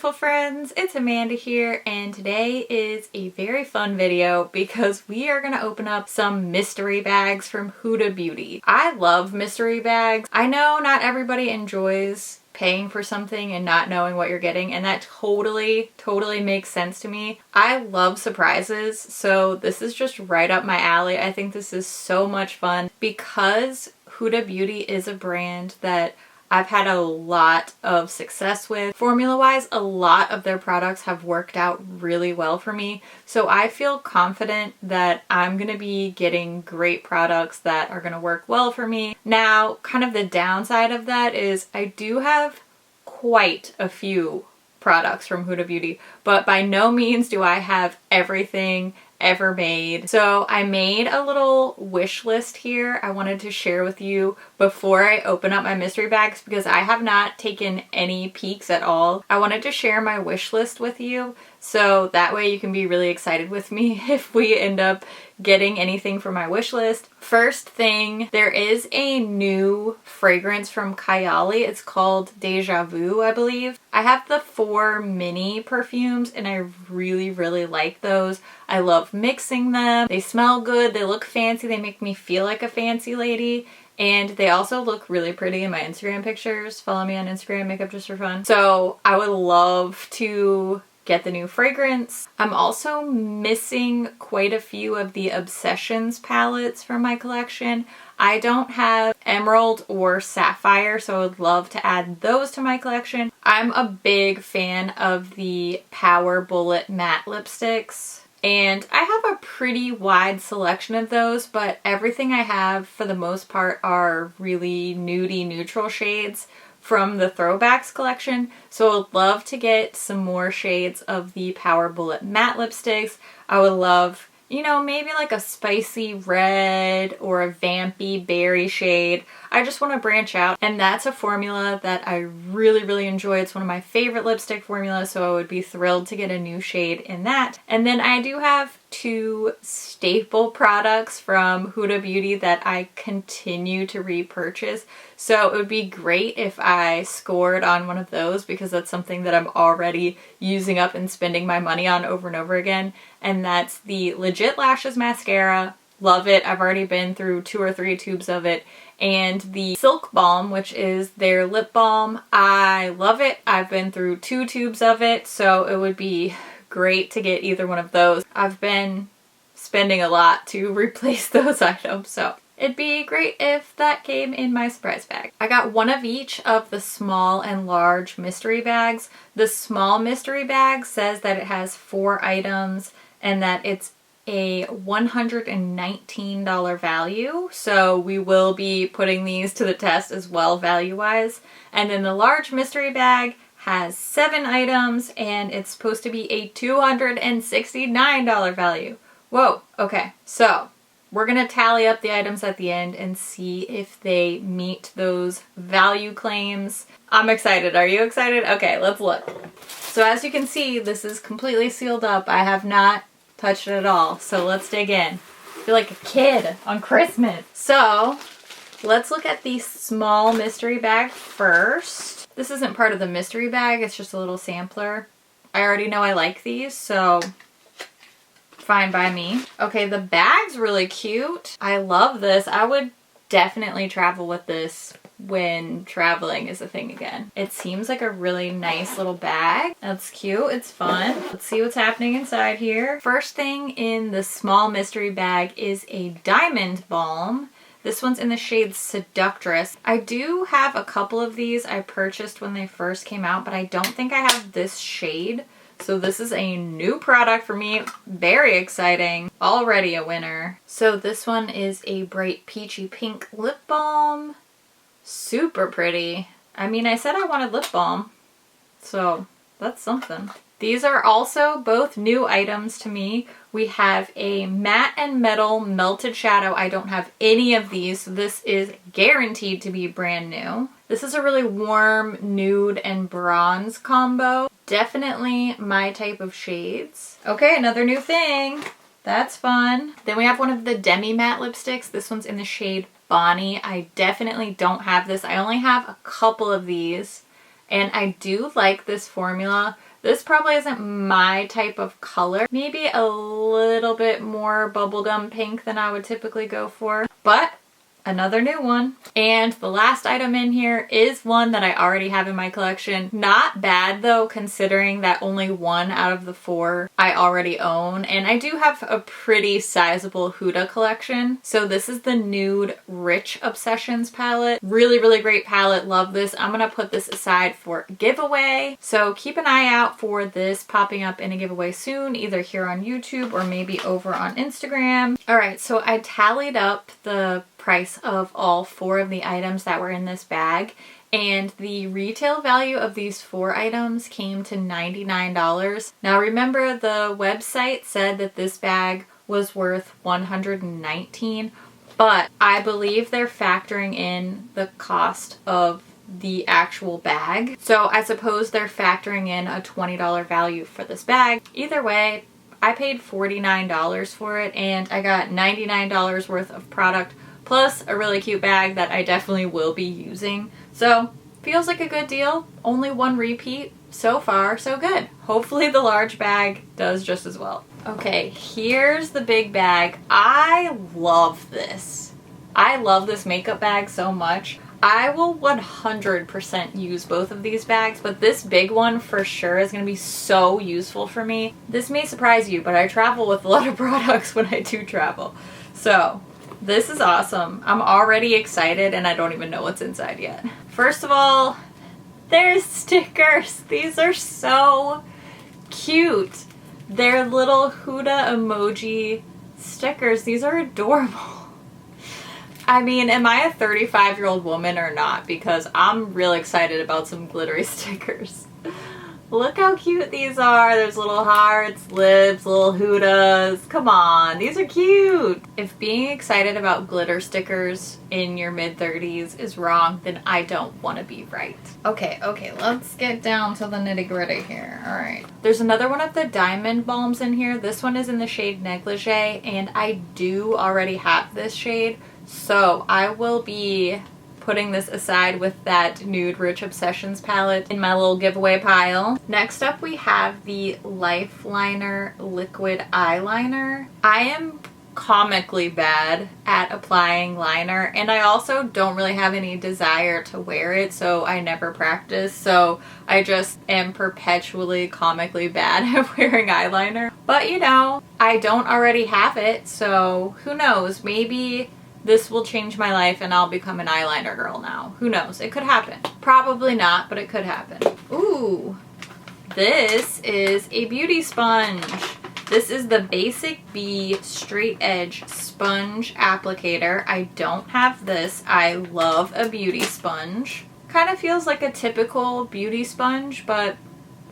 beautiful friends, it's Amanda here, and today is a very fun video because we are going to open up some mystery bags from Huda Beauty. I love mystery bags. I know not everybody enjoys paying for something and not knowing what you're getting, and that totally makes sense to me. I love surprises, so this is just right up my alley. I think this is so much fun because Huda Beauty is a brand that I've had a lot of success with. Formula-wise, a lot of their products have worked out really well for me. So I feel confident that I'm going to be getting great products that are going to work well for me. Now, kind of the downside of that is I do have quite a few products from Huda Beauty, but by no means do I have everything ever made. So I made a little wish list here I wanted to share with you before I open up my mystery bags because I have not taken any peeks at all. I wanted to share my wish list with you so that way you can be really excited with me if we end up getting anything from my wish list. First thing, there is a new fragrance from Kayali. It's called Deja Vu, I believe. I have the 4 mini perfumes and I really like those. I love mixing them. They smell good, they look fancy, they make me feel like a fancy lady. And they also look really pretty in my Instagram pictures. Follow me on Instagram, Makeup.Just.For.Fun. So I would love to get the new fragrance. I'm also missing quite a few of the Obsessions palettes from my collection. I don't have Emerald or Sapphire, so I would love to add those to my collection. I'm a big fan of the Power Bullet matte lipsticks, and I have a pretty wide selection of those, but everything I have for the most part are really nudie neutral shades from the Throwbacks collection. So I'd love to get some more shades of the Power Bullet matte lipsticks. I would love, you know, maybe like a spicy red or a vampy berry shade. I just want to branch out, and that's a formula that I really enjoy. It's one of my favorite lipstick formulas, so I would be thrilled to get a new shade in that. And then I do have 2 staple products from Huda Beauty that I continue to repurchase. So it would be great if I scored on one of those because that's something that I'm already using up and spending my money on over and over again. And that's the Legit Lashes Mascara. Love it. I've already been through 2 or 3 tubes of it. And the Silk Balm, which is their lip balm. I love it. I've been through 2 tubes of it, so it would be great to get either one of those. I've been spending a lot to replace those items, so it'd be great if that came in my surprise bag. I got one of each of the small and large mystery bags. The small mystery bag says that it has 4 items and that it's a $119 value, so we will be putting these to the test as well value-wise. And then the large mystery bag has 7 items and it's supposed to be a $269 value. Whoa, okay, so we're gonna tally up the items at the end and see if they meet those value claims. I'm excited. Are you excited? Okay, let's look. So as you can see, this is completely sealed up. I have not touched it at all, so let's dig in. I feel like a kid on Christmas. So let's look at the small mystery bag first. This isn't part of the mystery bag, it's just a little sampler. I already know I like these, so fine by me. Okay, the bag's really cute. I love this. I would definitely travel with this when traveling is a thing again. It seems like a really nice little bag. That's cute. It's fun. Let's see what's happening inside here. First thing in the small mystery bag is a diamond balm. This one's in the shade Seductress. I do have a couple of these I purchased when they first came out, but I don't think I have this shade. So this is a new product for me. Very exciting. Already a winner. So this one is a bright peachy pink lip balm. Super pretty. I mean, I said I wanted lip balm, so that's something. These are also both new items to me. We have a matte and metal melted shadow. I don't have any of these, so this is guaranteed to be brand new. This is a really warm nude and bronze combo. Definitely my type of shades. Okay, another new thing. That's fun. Then we have one of the Demi Matte lipsticks. This one's in the shade Bonnie. I definitely don't have this. I only have a couple of these, and I do like this formula This probably isn't my type of color. Maybe a little bit more bubblegum pink than I would typically go for, but another new one. And the last item in here is one that I already have in my collection. Not bad though, considering that only one out of the 4 I already own. And I do have a pretty sizable HUDA collection. So this is the Nude Rich Obsessions palette. Really, really great palette. Love this. I'm gonna put this aside for giveaway. So keep an eye out for this popping up in a giveaway soon, either here on YouTube or maybe over on Instagram. All right, so I tallied up the price of all 4 of the items that were in this bag, and the retail value of these 4 items came to $99. Now remember, the website said that this bag was worth $119, but I believe they're factoring in the cost of the actual bag. So I suppose they're factoring in a $20 value for this bag. Either way, I paid $49 for it and I got $99 worth of product plus a really cute bag that I definitely will be using. So feels like a good deal. Only one repeat. So far, so good. Hopefully the large bag does just as well. Okay, here's the big bag. I love this. I love this makeup bag so much. I will 100% use both of these bags, but this big one for sure is going to be so useful for me. This may surprise you, but I travel with a lot of products when I do travel. So this is awesome. I'm already excited and I don't even know what's inside yet. First of all, there's stickers. These are so cute. They're little HUDA emoji stickers. These are adorable. I mean, am I a 35-year-old woman or not? Because I'm real excited about some glittery stickers. Look how cute these are. There's little hearts, lips, little HUDAs. Come on, these are cute. If being excited about glitter stickers in your mid-30s is wrong, then I don't want to be right. Okay, let's get down to the nitty-gritty here. All right. There's another one of the diamond balms in here. This one is in the shade Negligee, and I do already have this shade, so I will be putting this aside with that Nude Rich Obsessions palette in my little giveaway pile. Next up we have the Lifeliner Liquid Eyeliner. I am comically bad at applying liner, and I also don't really have any desire to wear it, so I never practice, so I just am perpetually comically bad at wearing eyeliner. But you know, I don't already have it, so who knows, maybe this will change my life and I'll become an eyeliner girl now. Who knows? It could happen. Probably not, but it could happen. Ooh, this is a beauty sponge. This is the Basic Bee Straight Edge Sponge Applicator. I don't have this. I love a beauty sponge. Kind of feels like a typical beauty sponge, but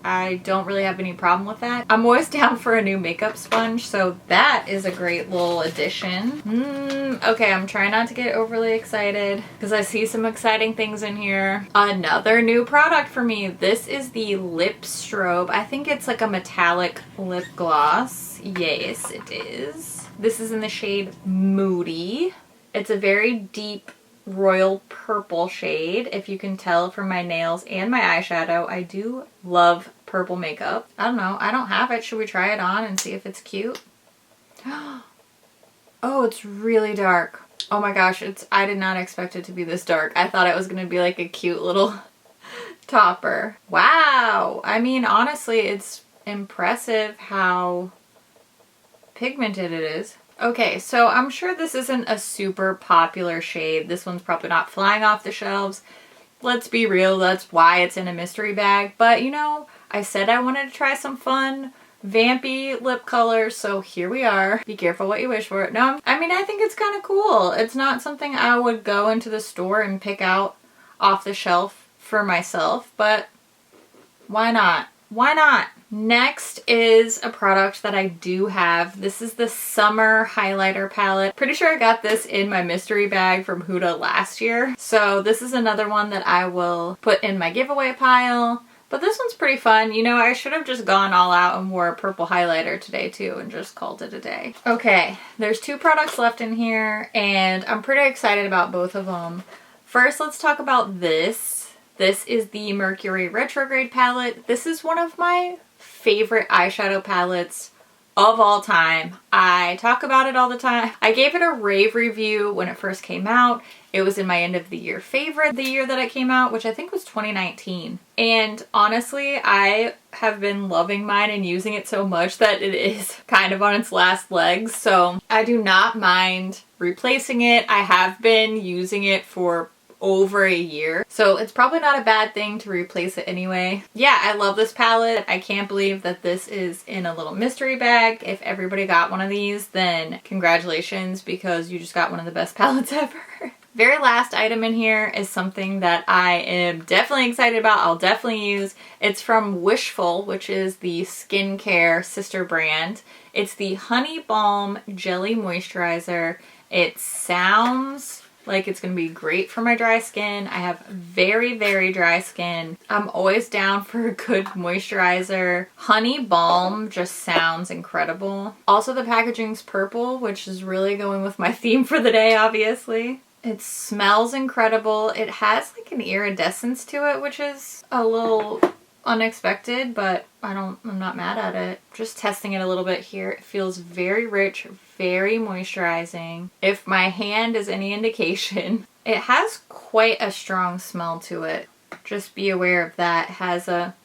I don't really have any problem with that. I'm always down for a new makeup sponge, so that is a great little addition. Okay, I'm trying not to get overly excited because I see some exciting things in here. Another new product for me. This is the Lip Strobe. I think it's like a metallic lip gloss. Yes, it is. This is in the shade Moody. It's a very deep royal purple shade, if you can tell from my nails and my eyeshadow. I do love purple makeup. I don't know, I don't have it. Should we try it on and see if it's cute? Oh, it's really dark. Oh my gosh, I did not expect it to be this dark. I thought it was gonna be like a cute little topper. Wow, I mean, honestly, it's impressive how pigmented it is. Okay, so I'm sure this isn't a super popular shade. This one's probably not flying off the shelves. Let's be real, that's why it's in a mystery bag. But you know, I said I wanted to try some fun, vampy lip colors, so here we are. Be careful what you wish for. No, I mean, I think it's kind of cool. It's not something I would go into the store and pick out off the shelf for myself, but why not? Why not? Next is a product that I do have. This is the Summer Highlighter Palette. Pretty sure I got this in my mystery bag from HUDA last year. So this is another one that I will put in my giveaway pile. But this one's pretty fun. You know, I should have just gone all out and wore a purple highlighter today too and just called it a day. Okay, there's 2 products left in here and I'm pretty excited about both of them. First, let's talk about this. This is the Mercury Retrograde palette. This is one of my favorite eyeshadow palettes of all time. I talk about it all the time. I gave it a rave review when it first came out. It was in my end of the year favorite the year that it came out, which I think was 2019. And honestly, I have been loving mine and using it so much that it is kind of on its last legs. So I do not mind replacing it. I have been using it for over a year, so it's probably not a bad thing to replace it anyway. Yeah, I love this palette. I can't believe that this is in a little mystery bag. If everybody got one of these, then congratulations, because you just got one of the best palettes ever. Very last item in here is something that I am definitely excited about. I'll definitely use. It's from Wishful, which is the skincare sister brand. It's the Honey Balm Jelly Moisturizer. It sounds like it's gonna be great for my dry skin. I have very, very dry skin. I'm always down for a good moisturizer. Honey Balm just sounds incredible. Also, the packaging's purple, which is really going with my theme for the day, obviously. It smells incredible. It has like an iridescence to it, which is a little unexpected, but I'm not mad at it. Just testing it a little bit here. It feels very rich, very moisturizing. If my hand is any indication, it has quite a strong smell to it. Just be aware of that. It has a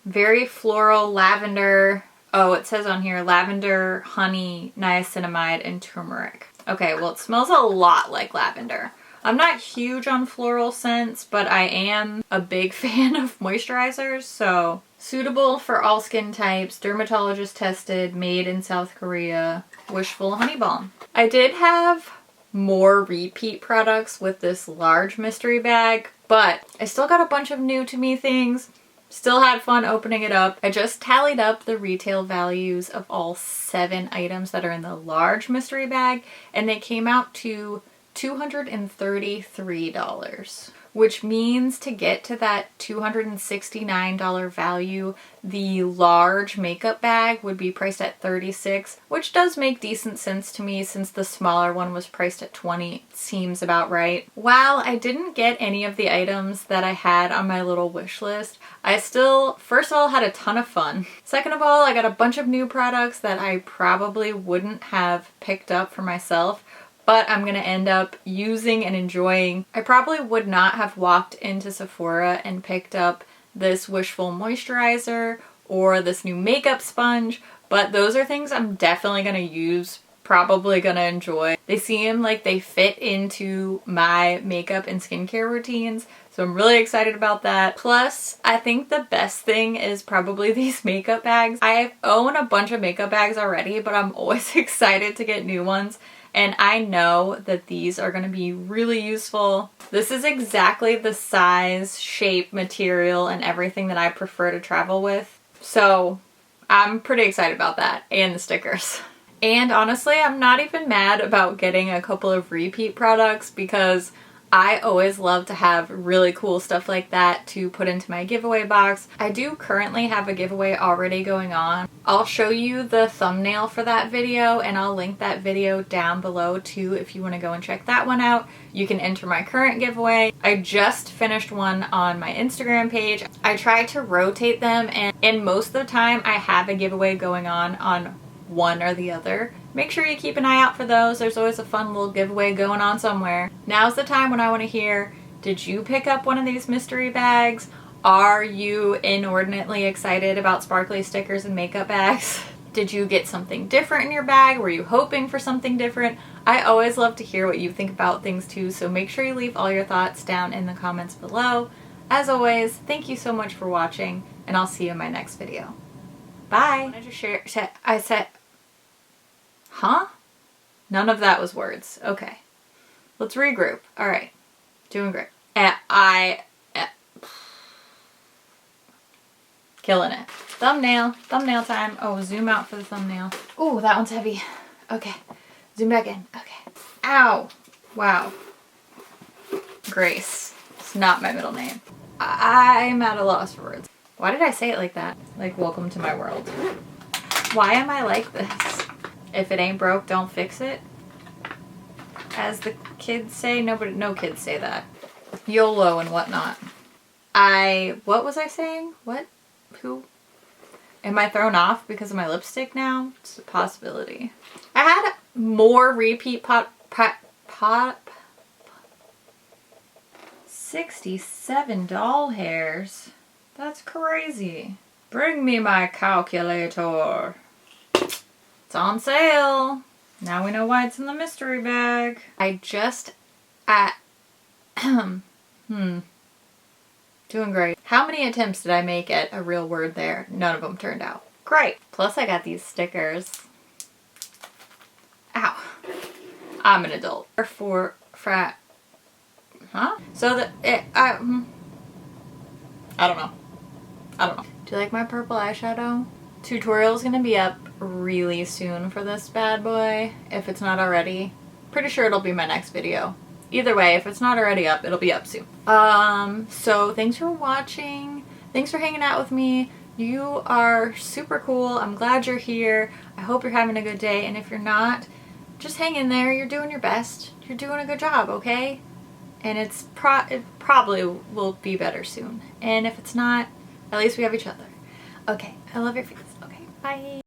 very floral lavender. Oh, it says on here lavender, honey, niacinamide, and turmeric. Okay, well, it smells a lot like lavender. I'm not huge on floral scents, but I am a big fan of moisturizers, so suitable for all skin types, dermatologist tested, made in South Korea, Wishful Honey Balm. I did have more repeat products with this large mystery bag, but I still got a bunch of new to me things. Still had fun opening it up. I just tallied up the retail values of all 7 items that are in the large mystery bag, and they came out to $233, which means to get to that $269 value, the large makeup bag would be priced at $36, which does make decent sense to me since the smaller one was priced at $20. Seems about right. While I didn't get any of the items that I had on my little wish list, I still, first of all, had a ton of fun. Second of all, I got a bunch of new products that I probably wouldn't have picked up for myself, but I'm gonna end up using and enjoying. I probably would not have walked into Sephora and picked up this Wishful moisturizer or this new makeup sponge, but those are things I'm definitely gonna use, probably gonna enjoy. They seem like they fit into my makeup and skincare routines, so I'm really excited about that. Plus, I think the best thing is probably these makeup bags. I own a bunch of makeup bags already, but I'm always excited to get new ones. And I know that these are going to be really useful. This is exactly the size, shape, material, and everything that I prefer to travel with. So I'm pretty excited about that, and the stickers. And honestly, I'm not even mad about getting a couple of repeat products because I always love to have really cool stuff like that to put into my giveaway box. I do currently have a giveaway already going on. I'll show you the thumbnail for that video and I'll link that video down below too if you want to go and check that one out. You can enter my current giveaway. I just finished one on my Instagram page. I try to rotate them and most of the time I have a giveaway going on one or the other. Make sure you keep an eye out for those. There's always a fun little giveaway going on somewhere. Now's the time when I want to hear, did you pick up one of these mystery bags? Are you inordinately excited about sparkly stickers and makeup bags? Did you get something different in your bag? Were you hoping for something different? I always love to hear what you think about things too, so make sure you leave all your thoughts down in the comments below. As always, thank you so much for watching, and I'll see you in my next video. Bye! I said, huh? None of that was words. Okay. Let's regroup. All right. Doing great. Killing it. Thumbnail. Thumbnail time. Oh, zoom out for the thumbnail. Oh, that one's heavy. Okay. Zoom back in. Okay. Ow. Wow. Grace. It's not my middle name. I'm at a loss for words. Why did I say it like that? Like, welcome to my world. Why am I like this? If it ain't broke, don't fix it. As the kids say. No kids say that. YOLO and whatnot. what was I saying? What? Who? Am I thrown off because of my lipstick now? It's a possibility. I had more repeat 67 doll hairs. That's crazy. Bring me my calculator. It's on sale. Now we know why it's in the mystery bag. I just doing great. How many attempts did I make at a real word there? None of them turned out. Great. Plus I got these stickers. Ow. I'm an adult. For frat. Huh? So I don't know. Do you like my purple eyeshadow? Tutorial is gonna be up really soon for this bad boy, if it's not already. Pretty sure it'll be my next video. Either way, if it's not already up, it'll be up soon. So thanks for watching. Thanks for hanging out with me. You are super cool. I'm glad you're here. I hope you're having a good day. And if you're not, just hang in there. You're doing your best. You're doing a good job, okay? And it probably will be better soon. And if it's not, at least we have each other. Okay, I love your face. Okay, bye.